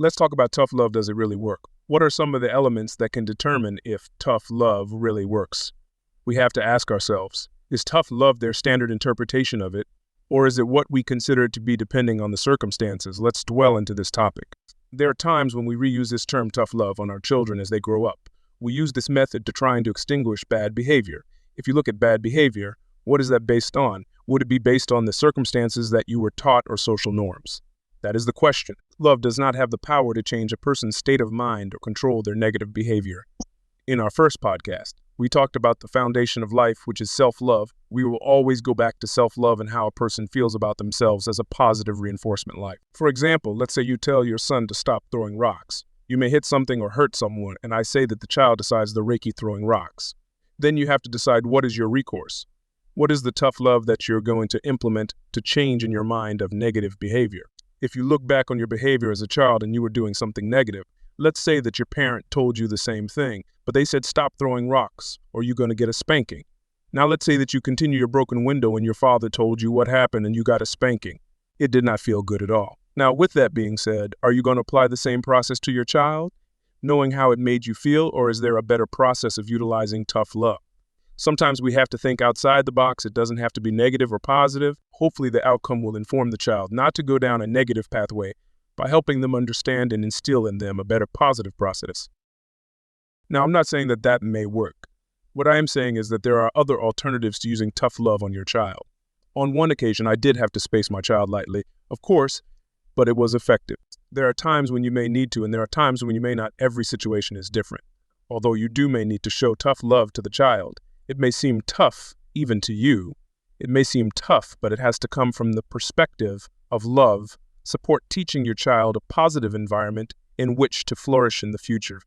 Let's talk about tough love. Does it really work? What are some of the elements that can determine if tough love really works? We have to ask ourselves, is tough love their standard interpretation of it, or is it what we consider it to be depending on the circumstances? Let's dwell into this topic. There are times when we reuse this term tough love on our children as they grow up. We use this method to try and to extinguish bad behavior. If you look at bad behavior, what is that based on? Would it be based on the circumstances that you were taught or social norms? That is the question. Love does not have the power to change a person's state of mind or control their negative behavior. In our first podcast, we talked about the foundation of life, which is self-love. We will always go back to self-love and how a person feels about themselves as a positive reinforcement life. For example, let's say you tell your son to stop throwing rocks. You may hit something or hurt someone, and I say that the child decides the Reiki throwing rocks. Then you have to decide what is your recourse. What is the tough love that you're going to implement to change in your mind of negative behavior? If you look back on your behavior as a child and you were doing something negative, let's say that your parent told you the same thing, but they said stop throwing rocks or you're going to get a spanking. Now let's say that you continue your broken window and your father told you what happened and you got a spanking. It did not feel good at all. Now with that being said, are you going to apply the same process to your child, knowing how it made you feel, or is there a better process of utilizing tough love? Sometimes we have to think outside the box. It doesn't have to be negative or positive. Hopefully the outcome will inform the child not to go down a negative pathway by helping them understand and instill in them a better positive process. Now, I'm not saying that that may work. What I am saying is that there are other alternatives to using tough love on your child. On one occasion, I did have to space my child lightly, of course, but it was effective. There are times when you may need to, and there are times when you may not. Every situation is different. Although you may need to show tough love to the child, it may seem tough even to you. It may seem tough, but it has to come from the perspective of love, support, teaching your child a positive environment in which to flourish in the future.